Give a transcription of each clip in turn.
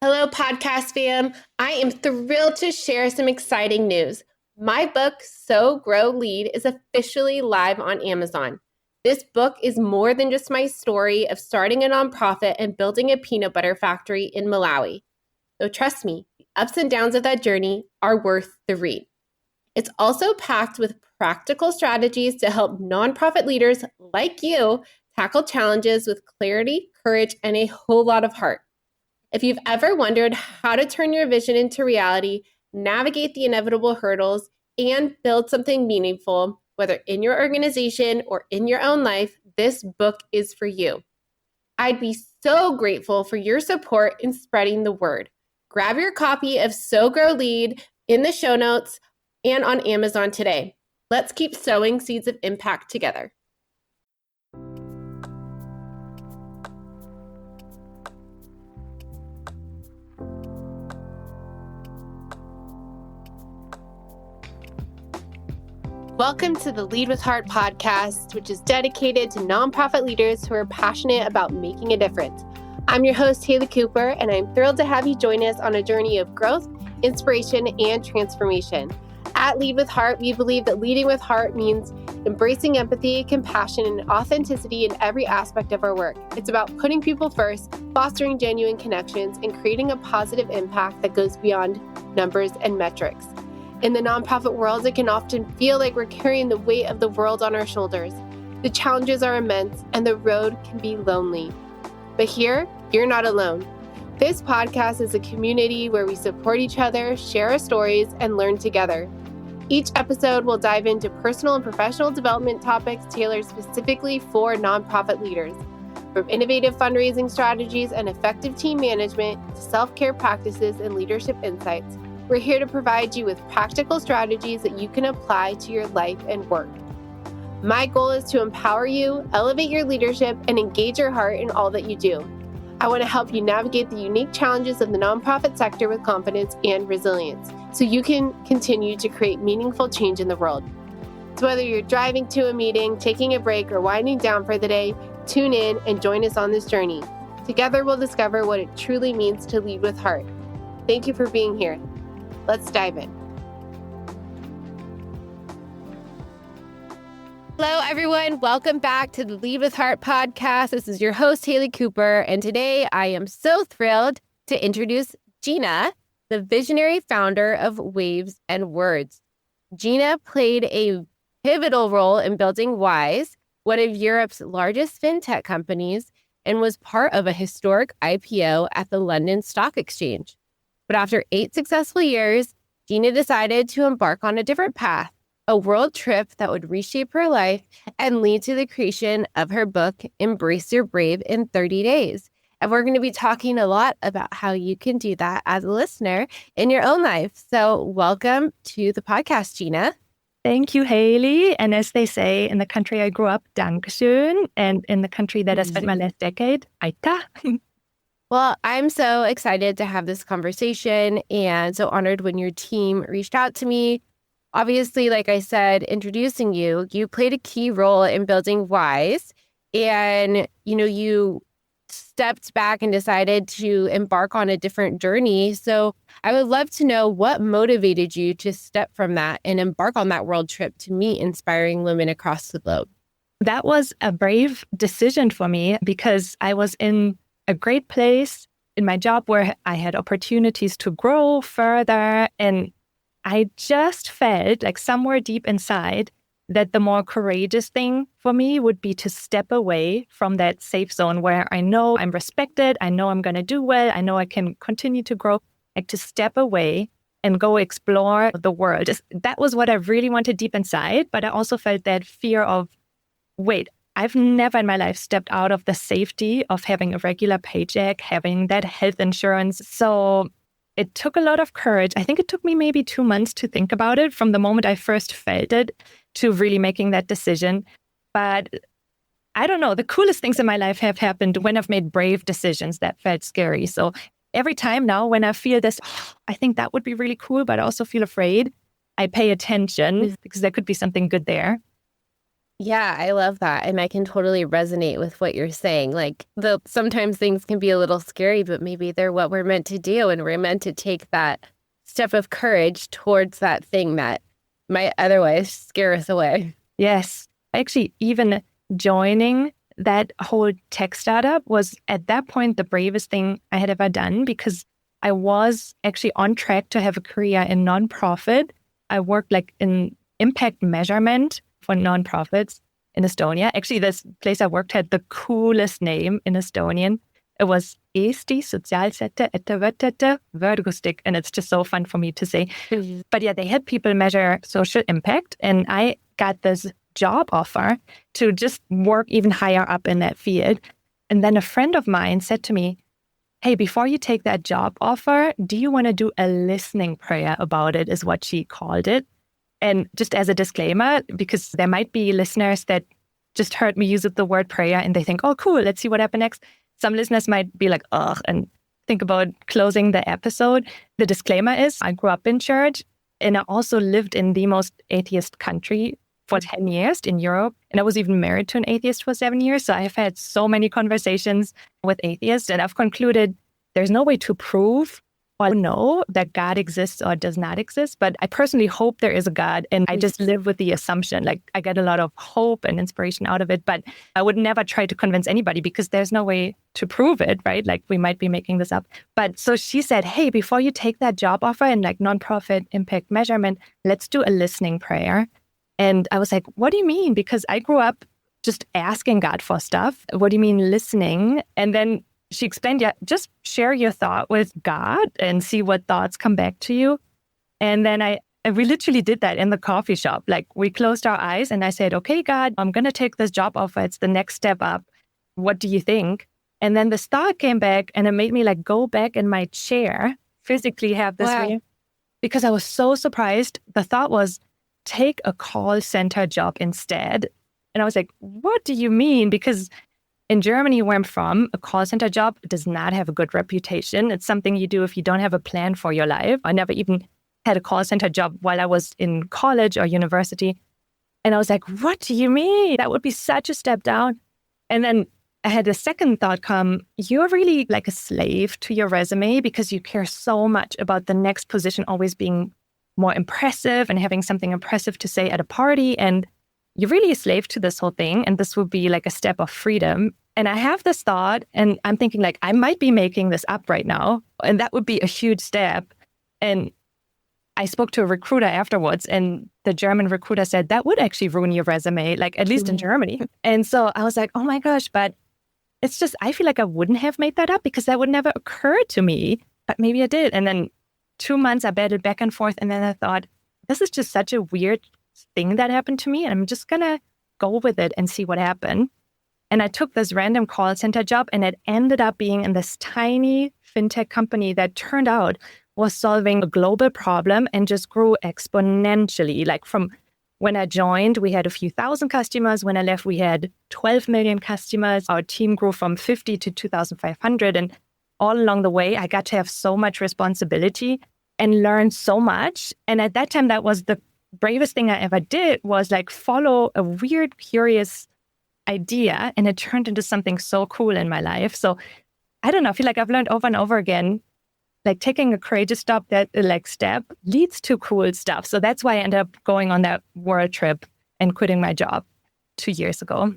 Hello, podcast fam. I am thrilled to share some exciting news. My book, Sow, Grow, Lead, is officially live on Amazon. This book is more than just my story of starting a nonprofit and building a peanut butter factory in Malawi. So trust me, the ups and downs of that journey are worth the read. It's also packed with practical strategies to help nonprofit leaders like you tackle challenges with clarity, courage, and a whole lot of heart. If you've ever wondered how to turn your vision into reality, navigate the inevitable hurdles, and build something meaningful, whether in your organization or in your own life, this book is for you. I'd be so grateful for your support in spreading the word. Grab your copy of Sow, Grow, Lead in the show notes and on Amazon today. Let's keep sowing seeds of impact together. Welcome to the Lead with Heart podcast, which is dedicated to nonprofit leaders who are passionate about making a difference. I'm your host, Haley Cooper, and I'm thrilled to have you join us on a journey of growth, inspiration, and transformation. At Lead with Heart, we believe that leading with heart means embracing empathy, compassion, and authenticity in every aspect of our work. It's about putting people first, fostering genuine connections, and creating a positive impact that goes beyond numbers and metrics. In the nonprofit world, it can often feel like we're carrying the weight of the world on our shoulders. The challenges are immense and the road can be lonely. But here, you're not alone. This podcast is a community where we support each other, share our stories, and learn together. Each episode will dive into personal and professional development topics tailored specifically for nonprofit leaders. From innovative fundraising strategies and effective team management to self-care practices and leadership insights, we're here to provide you with practical strategies that you can apply to your life and work. My goal is to empower you, elevate your leadership, and engage your heart in all that you do. I want to help you navigate the unique challenges of the nonprofit sector with confidence and resilience, so you can continue to create meaningful change in the world. So whether you're driving to a meeting, taking a break, or winding down for the day, tune in and join us on this journey. Together, we'll discover what it truly means to lead with heart. Thank you for being here. Let's dive in. Hello, everyone. Welcome back to the Lead with Heart podcast. This is your host, Haley Cooper, and today I am so thrilled to introduce Gina, the visionary founder of Waves and Words. Gina played a pivotal role in building Wise, one of Europe's largest fintech companies, and was part of a historic IPO at the London Stock Exchange. But after 8 successful years, Gina decided to embark on a different path, a world trip that would reshape her life and lead to the creation of her book, Embrace Your Brave in 30 Days. And we're going to be talking a lot about how you can do that as a listener in your own life. So welcome to the podcast, Gina. Thank you, Haley. And as they say in the country I grew up, Dankeschön. And in the country that I spent my last decade, Aita. Well, I'm so excited to have this conversation and so honored when your team reached out to me. Obviously, like I said, introducing you, you played a key role in building Wise. And, you stepped back and decided to embark on a different journey. So I would love to know what motivated you to step from that and embark on that world trip to meet inspiring women across the globe. That was a brave decision for me because I was in a great place in my job where I had opportunities to grow further. And I just felt like somewhere deep inside that the more courageous thing for me would be to step away from that safe zone where I know I'm respected, I know I'm going to do well, I know I can continue to grow, like to step away and go explore the world. That was what I really wanted deep inside. But I also felt that fear of, wait, I've never in my life stepped out of the safety of having a regular paycheck, having that health insurance. So it took a lot of courage. I think it took me maybe 2 months to think about it from the moment I first felt it to really making that decision. But I don't know, the coolest things in my life have happened when I've made brave decisions that felt scary. So every time now when I feel this, I think that would be really cool, but I also feel afraid, I pay attention because there could be something good there. Yeah, I love that. And I can totally resonate with what you're saying. Like, sometimes things can be a little scary, but maybe they're what we're meant to do. And we're meant to take that step of courage towards that thing that might otherwise scare us away. Yes. Actually, even joining that whole tech startup was at that point the bravest thing I had ever done, because I was actually on track to have a career in nonprofit. I worked like in impact measurement for nonprofits in Estonia. Actually, this place I worked had the coolest name in Estonian. It was Eesti sotsiaalsete ettevõtete võrgustik, and it's just so fun for me to say. But yeah, they had people measure social impact, and I got this job offer to just work even higher up in that field. And then a friend of mine said to me, hey, before you take that job offer, do you want to do a listening prayer about it, is what she called it. And just as a disclaimer, because there might be listeners that just heard me use the word prayer and they think, oh, cool, let's see what happens next. Some listeners might be like, ugh, and think about closing the episode. The disclaimer is I grew up in church, and I also lived in the most atheist country for 10 years in Europe. And I was even married to an atheist for 7 years. So I've had so many conversations with atheists, and I've concluded there's no way to prove or know that God exists or does not exist. But I personally hope there is a God. And I just live with the assumption, like I get a lot of hope and inspiration out of it. But I would never try to convince anybody because there's no way to prove it, right? Like we might be making this up. But so she said, hey, before you take that job offer in like nonprofit impact measurement, let's do a listening prayer. And I was like, what do you mean? Because I grew up just asking God for stuff. What do you mean listening? And then she explained, yeah, just share your thought with God and see what thoughts come back to you. And then we literally did that in the coffee shop. Like we closed our eyes and I said, okay, God, I'm going to take this job offer. It's the next step up. What do you think? And then this thought came back and it made me like go back in my chair, physically have this because I was so surprised. The thought was, take a call center job instead. And I was like, what do you mean? Because in Germany, where I'm from, a call center job does not have a good reputation. It's something you do if you don't have a plan for your life. I never even had a call center job while I was in college or university. And I was like, what do you mean? That would be such a step down. And then I had a second thought come, you're really like a slave to your resume because you care so much about the next position always being more impressive and having something impressive to say at a party. And you're really a slave to this whole thing. And this would be like a step of freedom. And I have this thought and I'm thinking like, I might be making this up right now. And that would be a huge step. And I spoke to a recruiter afterwards and the German recruiter said that would actually ruin your resume, like at least in Germany. And so I was like, oh my gosh, but it's just, I feel like I wouldn't have made that up because that would never occur to me, but maybe I did. And then 2 months I batted back and forth. And then I thought, this is just such a weird thing that happened to me. And I'm just going to go with it and see what happened. And I took this random call center job and it ended up being in this tiny fintech company that turned out was solving a global problem and just grew exponentially. Like from when I joined, we had a few thousand customers. When I left, we had 12 million customers. Our team grew from 50 to 2,500. And all along the way, I got to have so much responsibility and learn so much. And at that time, that was the bravest thing I ever did, was like follow a weird, curious idea. And it turned into something so cool in my life. So I don't know, I feel like I've learned over and over again, like taking a courageous step leads to cool stuff. So that's why I ended up going on that world trip and quitting my job 2 years ago.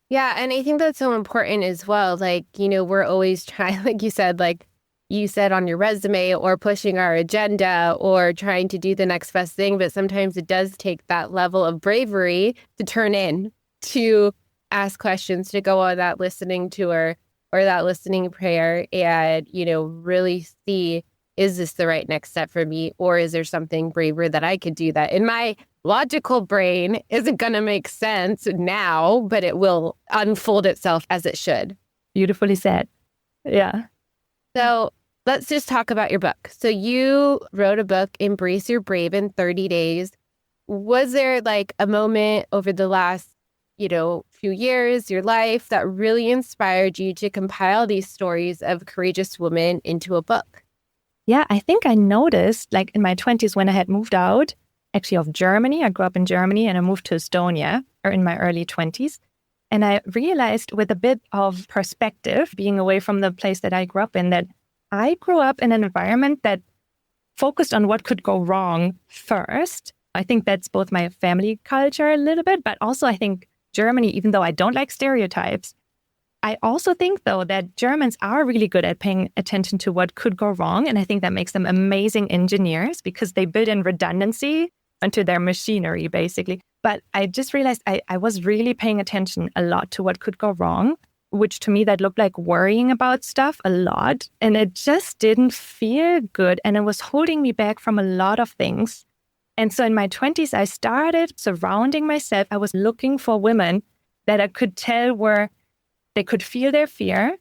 Yeah. And I think that's so important as well. Like, we're always trying, like you said on your resume, or pushing our agenda or trying to do the next best thing. But sometimes it does take that level of bravery to turn in, to ask questions, to go on that listening tour or that listening prayer and, really see, is this the right next step for me? Or is there something braver that I could do that in my logical brain isn't going to make sense now, but it will unfold itself as it should? Beautifully said. Yeah. So let's just talk about your book. So you wrote a book, Embrace Your Brave in 30 Days. Was there like a moment over the last, few years, your life, that really inspired you to compile these stories of courageous women into a book? Yeah, I think I noticed like in my 20s when I had moved out, actually of Germany. I grew up in Germany and I moved to Estonia in my early 20s. And I realized with a bit of perspective, being away from the place that I grew up in, that I grew up in an environment that focused on what could go wrong first. I think that's both my family culture a little bit, but also I think Germany, even though I don't like stereotypes, I also think, though, that Germans are really good at paying attention to what could go wrong. And I think that makes them amazing engineers because they build in redundancy into their machinery, basically. But I just realized I was really paying attention a lot to what could go wrong, which to me that looked like worrying about stuff a lot. And it just didn't feel good. And it was holding me back from a lot of things. And so in my 20s, I started surrounding myself. I was looking for women that I could tell were they could feel their fear,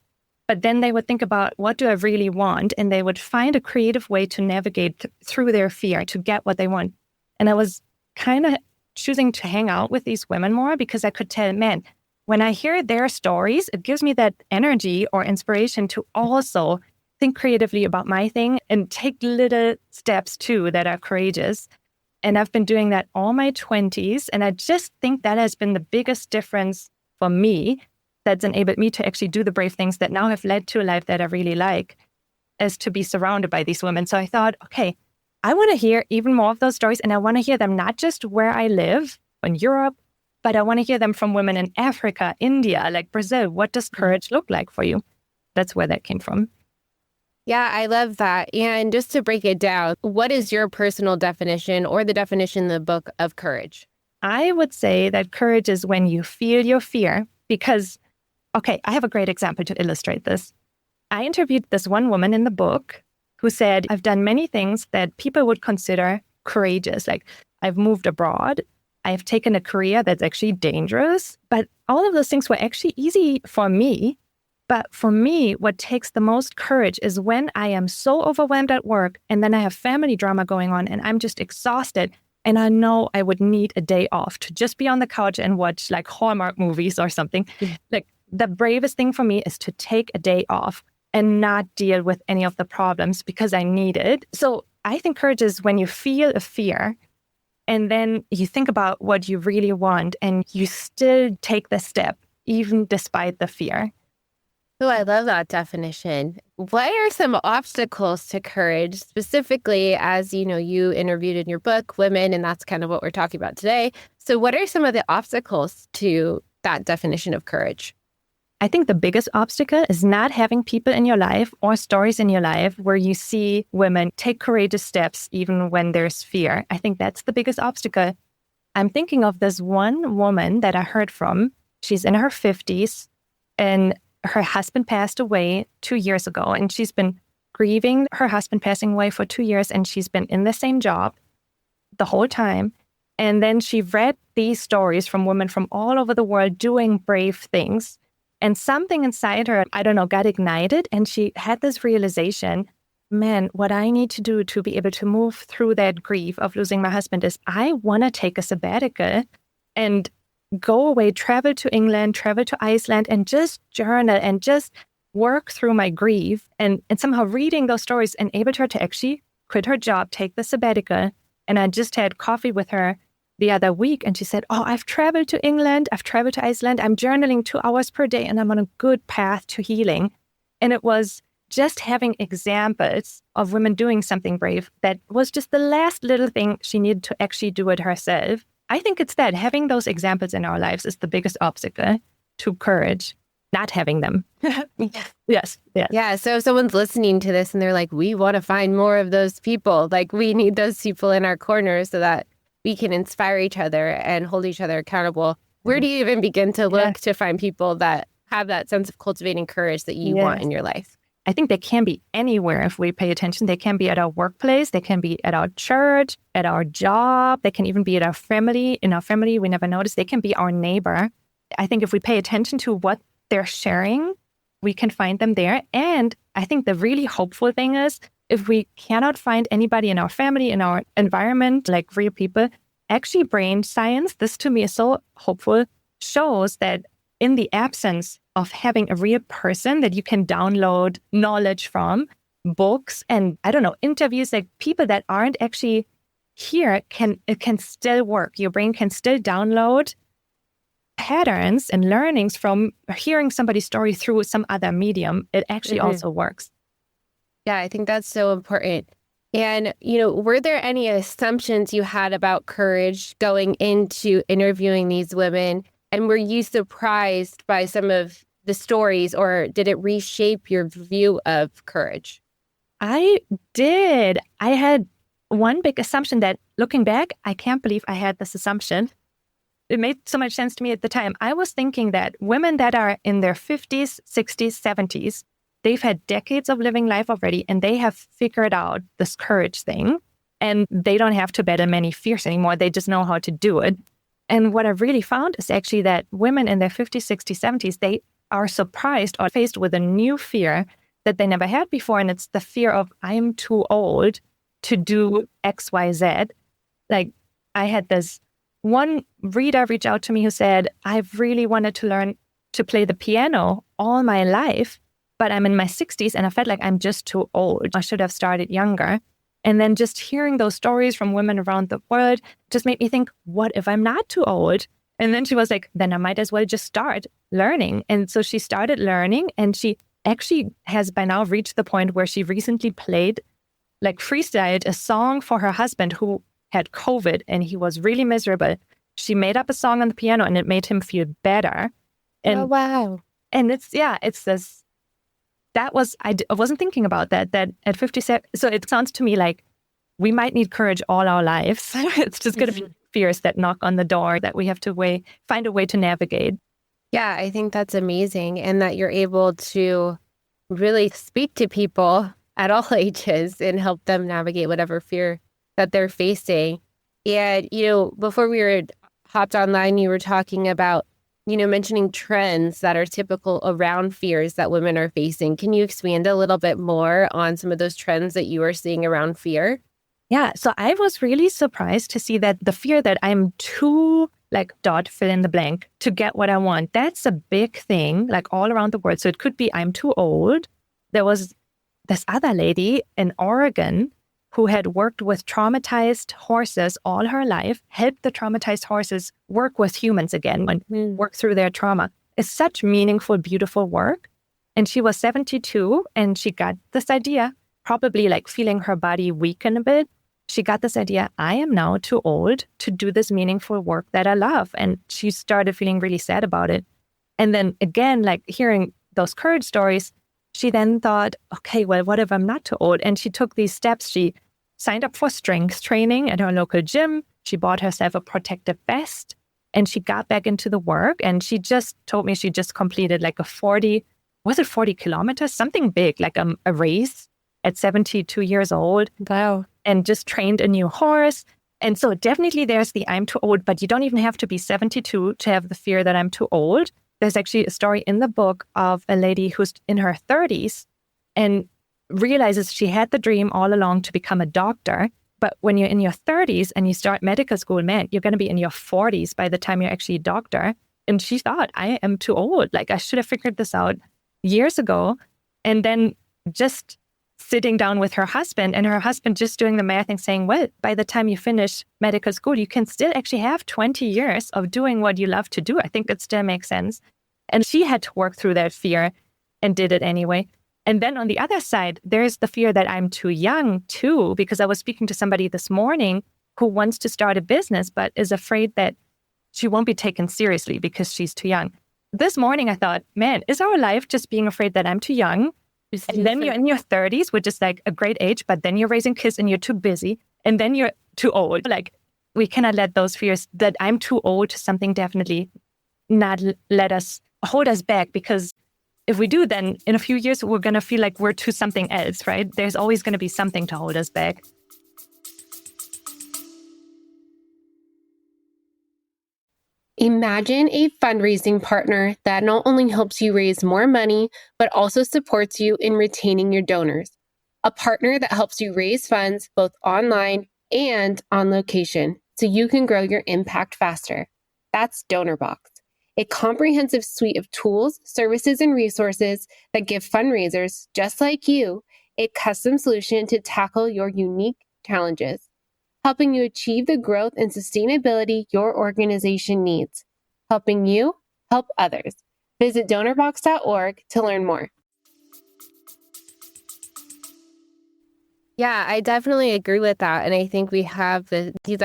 but then they would think about, what do I really want? And they would find a creative way to navigate through their fear to get what they want. And I was kind of choosing to hang out with these women more because I could tell, man, when I hear their stories, it gives me that energy or inspiration to also think creatively about my thing and take little steps too that are courageous. And I've been doing that all my 20s. And I just think that has been the biggest difference for me that's enabled me to actually do the brave things that now have led to a life that I really like, is to be surrounded by these women. So I thought, okay, I want to hear even more of those stories. And I want to hear them not just where I live in Europe, but I want to hear them from women in Africa, India, like Brazil. What does courage look like for you? That's where that came from. Yeah, I love that. And just to break it down, what is your personal definition or the definition in the book of courage? I would say that courage is when you feel your fear because, okay, I have a great example to illustrate this. I interviewed this one woman in the book who said, I've done many things that people would consider courageous. Like I've moved abroad, I've taken a career that's actually dangerous, but all of those things were actually easy for me. But for me, what takes the most courage is when I am so overwhelmed at work and then I have family drama going on and I'm just exhausted. And I know I would need a day off to just be on the couch and watch like Hallmark movies or something. Like the bravest thing for me is to take a day off and not deal with any of the problems because I need it. So I think courage is when you feel a fear and then you think about what you really want and you still take the step, even despite the fear. Oh, I love that definition. What are some obstacles to courage, specifically as you interviewed in your book, women, and that's kind of what we're talking about today. So what are some of the obstacles to that definition of courage? I think the biggest obstacle is not having people in your life or stories in your life where you see women take courageous steps even when there's fear. I think that's the biggest obstacle. I'm thinking of this one woman that I heard from. She's in her 50s and her husband passed away 2 years ago. And she's been grieving her husband passing away for 2 years. And she's been in the same job the whole time. And then she read these stories from women from all over the world doing brave things. And something inside her, I don't know, got ignited. And she had this realization, man, what I need to do to be able to move through that grief of losing my husband is I want to take a sabbatical and go away, travel to England, travel to Iceland, and just journal and just work through my grief. And somehow reading those stories enabled her to actually quit her job, take the sabbatical. And I just had coffee with her the other week. And she said, oh, I've traveled to England, I've traveled to Iceland, I'm journaling 2 hours per day, and I'm on a good path to healing. And it was just having examples of women doing something brave that was just the last little thing she needed to actually do it herself. I think it's that having those examples in our lives is the biggest obstacle to courage, not having them. Yes. Yeah. So if someone's listening to this and they're like, we want to find more of those people, like we need those people in our corner so that we can inspire each other and hold each other accountable. Where do you even begin to look to find people that have that sense of cultivating courage that you want in your life? I think they can be anywhere if we pay attention. They can be at our workplace. They can be at our church, at our job. They can even be at our family. In our family, we never notice. They can be our neighbor. I think if we pay attention to what they're sharing, we can find them there. And I think the really hopeful thing is if we cannot find anybody in our family, in our environment, like real people, actually brain science, this to me is so hopeful, shows that in the absence of having a real person that you can download knowledge from, books and, interviews, like people that aren't actually here it can still work. Your brain can still download patterns and learnings from hearing somebody's story through some other medium. It actually also works. Yeah, I think that's so important. And, were there any assumptions you had about courage going into interviewing these women? And were you surprised by some of the stories, or did it reshape your view of courage? I did. I had one big assumption that, looking back, I can't believe I had this assumption. It made so much sense to me at the time. I was thinking that women that are in their 50s, 60s, 70s, they've had decades of living life already, and they have figured out this courage thing, and they don't have to battle many fears anymore. They just know how to do it. And what I really found is actually that women in their 50s, 60s, 70s, they are surprised or faced with a new fear that they never had before. And it's the fear of, I'm too old to do X, Y, Z. Like, I had this one reader reach out to me who said, I've really wanted to learn to play the piano all my life, but I'm in my 60s and I felt like I'm just too old. I should have started younger. And then just hearing those stories from women around the world just made me think, what if I'm not too old? And then she was like, then I might as well just start learning. And so she started learning, and she actually has by now reached the point where she recently played, like freestyled a song for her husband who had COVID and he was really miserable. She made up a song on the piano and it made him feel better. And, oh, wow. And it's this, that was, I wasn't thinking about that at 57. So it sounds to me like we might need courage all our lives. It's just going to be fears that knock on the door that we have to find a way to navigate. Yeah, I think that's amazing. And that you're able to really speak to people at all ages and help them navigate whatever fear that they're facing. And, before we were hopped online, you were talking about, mentioning trends that are typical around fears that women are facing. Can you expand a little bit more on some of those trends that you are seeing around fear? Yeah, so I was really surprised to see that the fear that I'm too, fill in the blank to get what I want, that's a big thing, all around the world. So it could be I'm too old. There was this other lady in Oregon who had worked with traumatized horses all her life, helped the traumatized horses work with humans again and work through their trauma. It's such meaningful, beautiful work. And she was 72 and she got this idea, probably feeling her body weaken a bit. She got this idea, I am now too old to do this meaningful work that I love. And she started feeling really sad about it. And then again, hearing those courage stories, she then thought, okay, well, what if I'm not too old? And she took these steps. She signed up for strength training at her local gym. She bought herself a protective vest and she got back into the work. And she just told me she just completed 40 kilometers? Something big, a race at 72 years old. Wow. And just trained a new horse. And so definitely there's the I'm too old, but you don't even have to be 72 to have the fear that I'm too old. There's actually a story in the book of a lady who's in her 30s and realizes she had the dream all along to become a doctor. But when you're in your 30s and you start medical school, man, you're going to be in your 40s by the time you're actually a doctor. And she thought, I am too old. I should have figured this out years ago. And then just sitting down with her husband and her husband just doing the math and saying, well, by the time you finish medical school, you can still actually have 20 years of doing what you love to do. I think it still makes sense. And she had to work through that fear and did it anyway. And then on the other side, there's the fear that I'm too young too, because I was speaking to somebody this morning who wants to start a business, but is afraid that she won't be taken seriously because she's too young. This morning, I thought, man, is our life just being afraid that I'm too young? And then you're in your 30s, which is a great age, but then you're raising kids and you're too busy. And then you're too old. We cannot let those fears that I'm too old, something definitely not hold us back. Because if we do, then in a few years, we're going to feel like we're to something else, right? There's always going to be something to hold us back. Imagine a fundraising partner that not only helps you raise more money, but also supports you in retaining your donors. A partner that helps you raise funds both online and on location so you can grow your impact faster. That's DonorBox, a comprehensive suite of tools, services, and resources that give fundraisers just like you a custom solution to tackle your unique challenges. helping you achieve the growth and sustainability your organization needs. Helping you help others. Visit donorbox.org to learn more. Yeah, I definitely agree with that. And I think we have these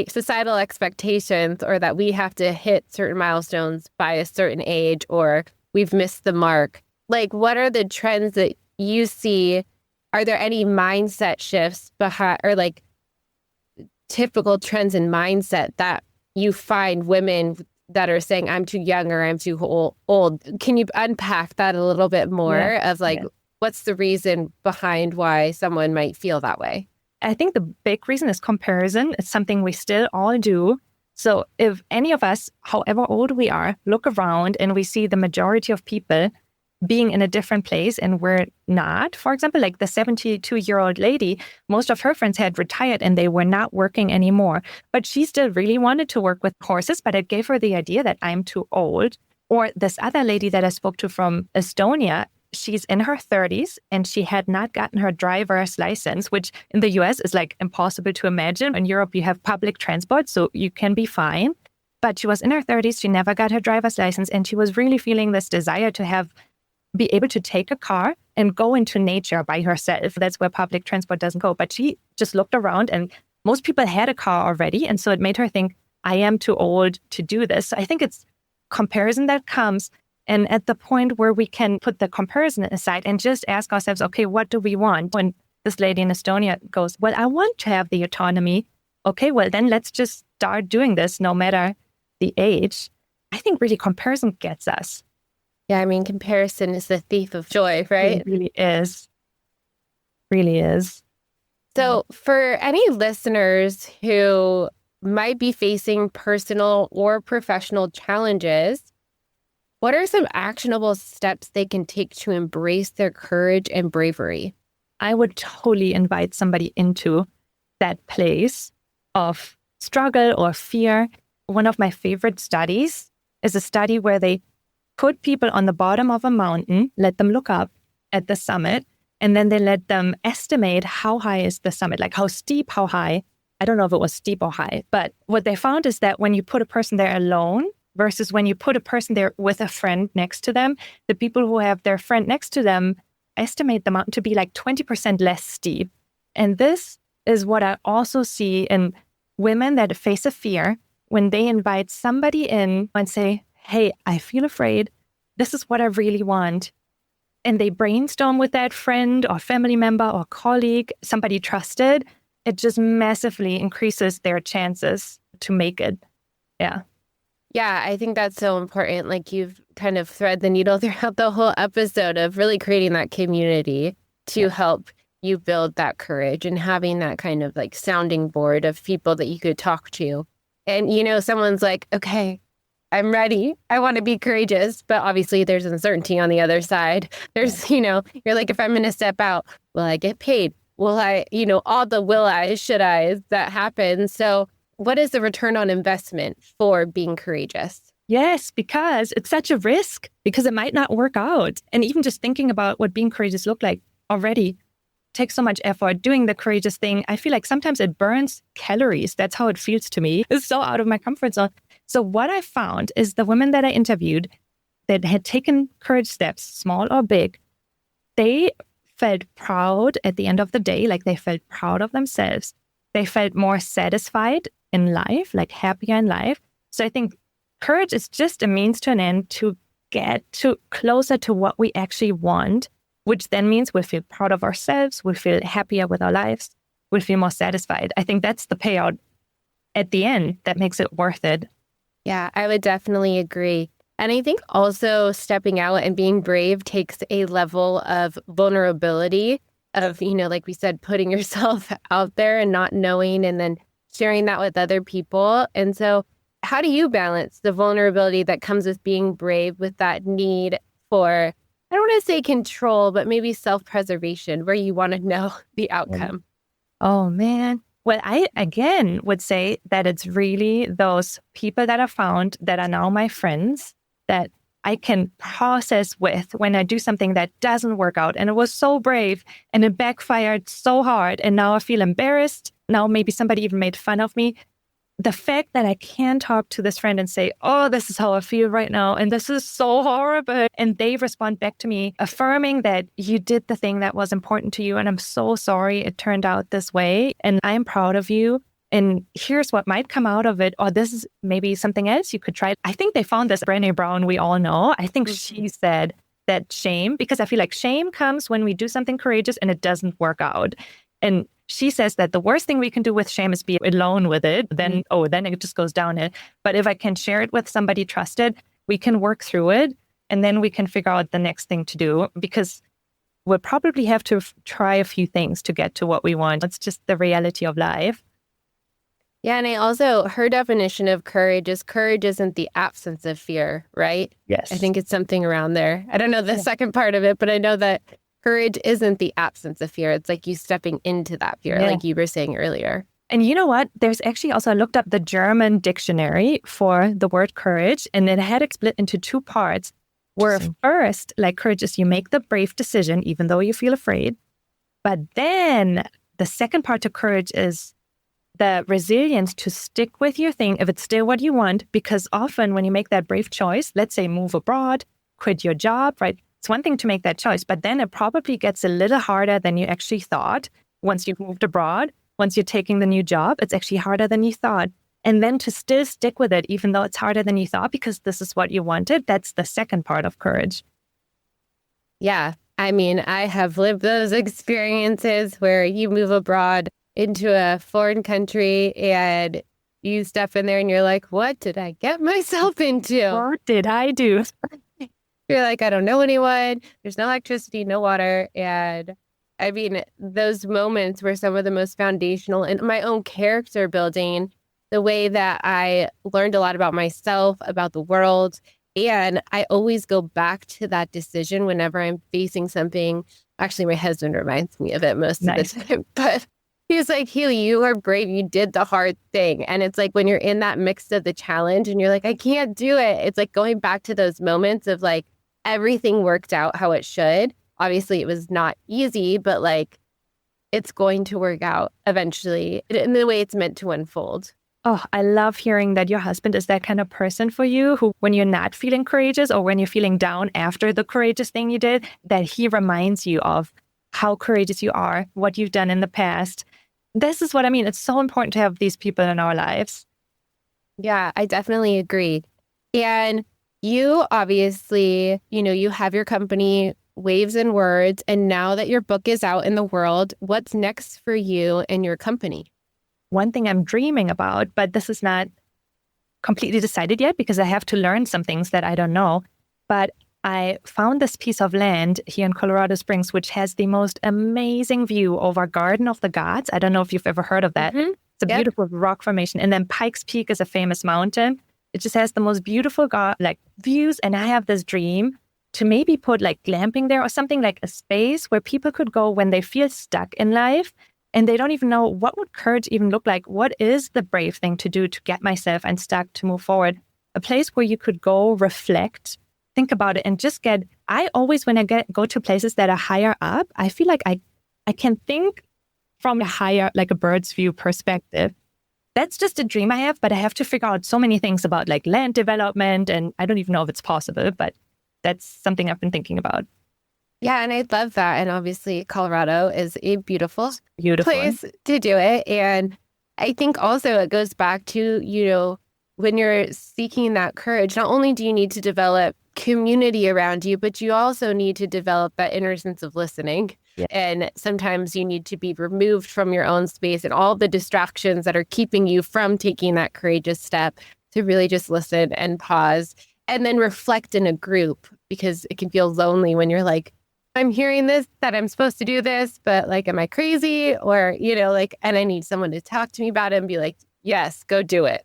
societal expectations, or that we have to hit certain milestones by a certain age, or we've missed the mark. Like, what are the trends that you see? Are there any mindset shifts behind, or like typical trends in mindset that you find women that are saying, I'm too young or I'm too old? Can you unpack that a little bit more of like, what's the reason behind why someone might feel that way? I think the big reason is comparison. It's something we still all do. So if any of us, however old we are, look around and we see the majority of people being in a different place and we're not, for example, like the 72-year-old lady, most of her friends had retired and they were not working anymore. But she still really wanted to work with horses, but it gave her the idea that I'm too old. Or this other lady that I spoke to from Estonia, she's in her 30s and she had not gotten her driver's license, which in the US is like impossible to imagine. In Europe, you have public transport, so you can be fine. But she was in her 30s, she never got her driver's license, and she was really feeling this desire to be able to take a car and go into nature by herself. That's where public transport doesn't go. But she just looked around and most people had a car already. And so it made her think, I am too old to do this. So I think it's comparison that comes. And at the point where we can put the comparison aside and just ask ourselves, okay, what do we want? When this lady in Estonia goes, well, I want to have the autonomy. Okay, well, then let's just start doing this no matter the age. I think really comparison gets us. Yeah, I mean, comparison is the thief of joy, right? It really is. Really is. So for any listeners who might be facing personal or professional challenges, what are some actionable steps they can take to embrace their courage and bravery? I would totally invite somebody into that place of struggle or fear. One of my favorite studies is a study where they put people on the bottom of a mountain, let them look up at the summit, and then they let them estimate how high is the summit, like how steep, how high. I don't know if it was steep or high, but what they found is that when you put a person there alone versus when you put a person there with a friend next to them, the people who have their friend next to them estimate the mountain to be like 20% less steep. And this is what I also see in women that face a fear when they invite somebody in and say, hey, I feel afraid. This is what I really want. And they brainstorm with that friend or family member or colleague, somebody trusted. It just massively increases their chances to make it. Yeah. Yeah, I think that's so important. Like, you've kind of thread the needle throughout the whole episode of really creating that community to help you build that courage and having that kind of like sounding board of people that you could talk to. And, you know, someone's like, okay, I'm ready. I want to be courageous. But obviously there's uncertainty on the other side. There's, you know, you're like, if I'm going to step out, will I get paid? Will I, you know, all the will I, should I that happen. So what is the return on investment for being courageous? Yes, because it's such a risk because it might not work out. And even just thinking about what being courageous looked like already takes so much effort. Doing the courageous thing, I feel like sometimes it burns calories. That's how it feels to me. It's so out of my comfort zone. So what I found is the women that I interviewed that had taken courage steps, small or big, they felt proud at the end of the day, like they felt proud of themselves. They felt more satisfied in life, like happier in life. So I think courage is just a means to an end to get to closer to what we actually want, which then means we'll feel proud of ourselves, we'll feel happier with our lives, we'll feel more satisfied. I think that's the payout at the end that makes it worth it. Yeah, I would definitely agree. And I think also stepping out and being brave takes a level of vulnerability of, you know, like we said, putting yourself out there and not knowing and then sharing that with other people. And so how do you balance the vulnerability that comes with being brave with that need for, I don't want to say control, but maybe self-preservation where you want to know the outcome? Oh, man. Well, I, again, would say that it's really those people that I found that are now my friends that I can process with when I do something that doesn't work out. And it was so brave and it backfired so hard. And now I feel embarrassed. Now maybe somebody even made fun of me. The fact that I can talk to this friend and say, oh, this is how I feel right now. And this is so horrible. And they respond back to me, affirming that you did the thing that was important to you. And I'm so sorry it turned out this way. And I'm proud of you. And here's what might come out of it. Or this is maybe something else you could try. I think they found this Brené Brown we all know. I think she said that shame, because I feel like shame comes when we do something courageous and it doesn't work out. And she says that the worst thing we can do with shame is be alone with it. Then it just goes downhill. But if I can share it with somebody trusted, we can work through it. And then we can figure out the next thing to do, because we'll probably have to try a few things to get to what we want. It's just the reality of life. Yeah. And I also, her definition of courage isn't the absence of fear, right? Yes. I think it's something around there. I don't know the second part of it, but I know that courage isn't the absence of fear. It's like you stepping into that fear, like you were saying earlier. And you know what? There's actually also, I looked up the German dictionary for the word courage, and it had it split into two parts, where first, like courage is you make the brave decision, even though you feel afraid. But then the second part to courage is the resilience to stick with your thing if it's still what you want, because often when you make that brave choice, let's say move abroad, quit your job, right? It's one thing to make that choice, but then it probably gets a little harder than you actually thought. Once you've moved abroad, once you're taking the new job, it's actually harder than you thought. And then to still stick with it, even though it's harder than you thought, because this is what you wanted, that's the second part of courage. Yeah. I mean, I have lived those experiences where you move abroad into a foreign country and you step in there and you're like, what did I get myself into? What did I do? You're like, I don't know anyone. There's no electricity, no water. And I mean, those moments were some of the most foundational in my own character building, the way that I learned a lot about myself, about the world. And I always go back to that decision whenever I'm facing something. Actually, my husband reminds me of it most of the time. But he's like, Haley, you are brave. You did the hard thing. And it's like when you're in that mix of the challenge and you're like, I can't do it. It's like going back to those moments of like, everything worked out how it should. Obviously, it was not easy, but like it's going to work out eventually in the way it's meant to unfold. Oh, I love hearing that your husband is that kind of person for you who, when you're not feeling courageous or when you're feeling down after the courageous thing you did, that he reminds you of how courageous you are, what you've done in the past. This is what I mean. It's so important to have these people in our lives. Yeah, I definitely agree. And you obviously, you have your company, Waves and Words, and now that your book is out in the world, what's next for you and your company? One thing I'm dreaming about, but this is not completely decided yet because I have to learn some things that I don't know. But I found this piece of land here in Colorado Springs, which has the most amazing view over Garden of the Gods. I don't know if you've ever heard of that. Mm-hmm. It's a beautiful rock formation. And then Pikes Peak is a famous mountain. It just has the most beautiful views. And I have this dream to maybe put like glamping there or something, like a space where people could go when they feel stuck in life and they don't even know what would courage even look like. What is the brave thing to do to get myself unstuck, to move forward? A place where you could go, reflect, think about it, and just I always, when I go to places that are higher up, I feel like I can think from a higher, like a bird's view perspective. That's just a dream I have, but I have to figure out so many things about like land development, and I don't even know if it's possible, but that's something I've been thinking about. Yeah, and I love that. And obviously, Colorado is a beautiful place to do it. And I think also it goes back to, when you're seeking that courage, not only do you need to develop community around you, but you also need to develop that inner sense of listening. Yeah. And sometimes you need to be removed from your own space and all the distractions that are keeping you from taking that courageous step to really just listen and pause and then reflect in a group, because it can feel lonely when you're like, I'm hearing this, that I'm supposed to do this, but like, am I crazy? Or, and I need someone to talk to me about it and be like, yes, go do it.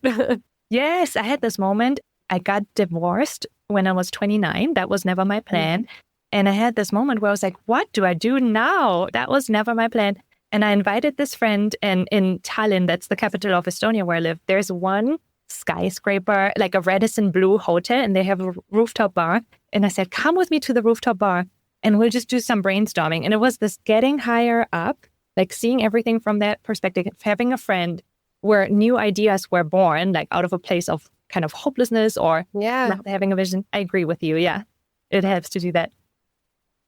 Yes, I had this moment. I got divorced when I was 29. That was never my plan. Mm-hmm. And I had this moment where I was like, what do I do now? That was never my plan. And I invited this friend, and in Tallinn, that's the capital of Estonia where I live, there's one skyscraper, like a Radisson Blue hotel, and they have a rooftop bar. And I said, come with me to the rooftop bar and we'll just do some brainstorming. And it was this getting higher up, like seeing everything from that perspective, having a friend where new ideas were born, like out of a place of kind of hopelessness or not having a vision. I agree with you. Yeah, it helps to do that.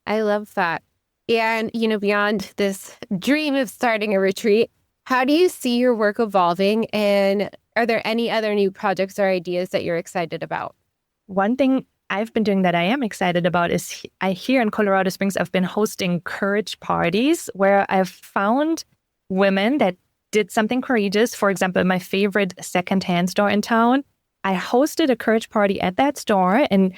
I love that. And, beyond this dream of starting a retreat, how do you see your work evolving? And are there any other new projects or ideas that you're excited about? One thing I've been doing that I am excited about is here in Colorado Springs, I've been hosting courage parties where I've found women that did something courageous. For example, my favorite secondhand store in town, I hosted a courage party at that store and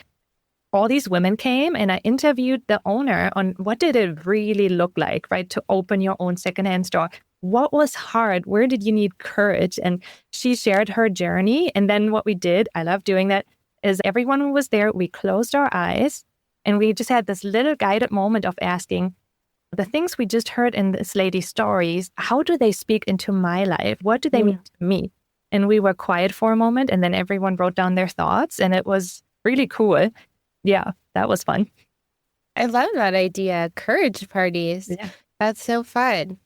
all these women came and I interviewed the owner on what did it really look like, right, to open your own secondhand store. What was hard? Where did you need courage? And she shared her journey. And then what we did, I love doing that, is everyone who was there, we closed our eyes and we just had this little guided moment of asking, the things we just heard in this lady's stories, how do they speak into my life? What do they mean to me? And we were quiet for a moment and then everyone wrote down their thoughts and it was really cool. Yeah, that was fun. I love that idea. Courage parties. Yeah. That's so fun.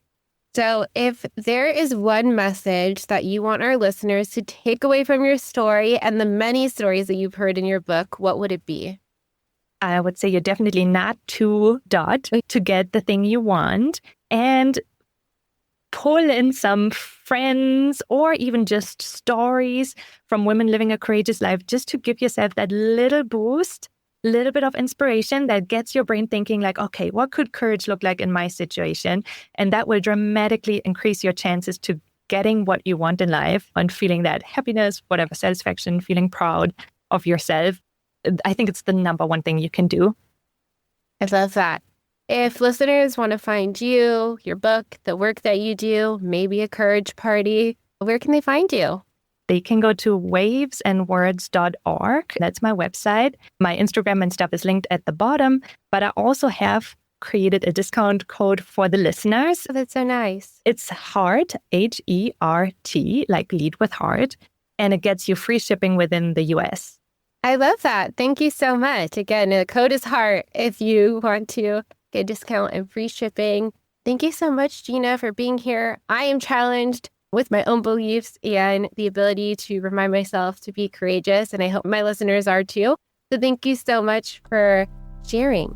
So if there is one message that you want our listeners to take away from your story and the many stories that you've heard in your book, what would it be? I would say you're definitely not too dot to get the thing you want, and pull in some friends or even just stories from women living a courageous life just to give yourself that little boost, little bit of inspiration that gets your brain thinking like, okay, what could courage look like in my situation? And that will dramatically increase your chances to getting what you want in life and feeling that happiness, whatever, satisfaction, feeling proud of yourself. I think it's the number one thing you can do. I love that. If listeners want to find you, your book, the work that you do, maybe a courage party, where can they find you? They can go to wavesandwords.org. That's my website. My Instagram and stuff is linked at the bottom, but I also have created a discount code for the listeners. Oh, that's so nice. It's HEART, HERT, like lead with heart, and it gets you free shipping within the US. I love that. Thank you so much. Again, the code is HEART if you want to get a discount and free shipping. Thank you so much, Gina, for being here. I am challenged with my own beliefs and the ability to remind myself to be courageous. And I hope my listeners are too. So thank you so much for sharing.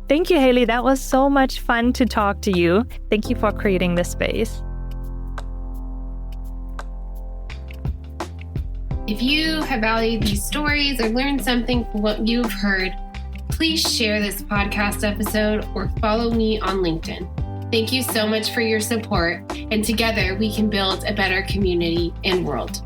Thank you, Haley. That was so much fun to talk to you. Thank you for creating this space. If you have valued these stories or learned something from what you've heard, please share this podcast episode or follow me on LinkedIn. Thank you so much for your support, and together we can build a better community and world.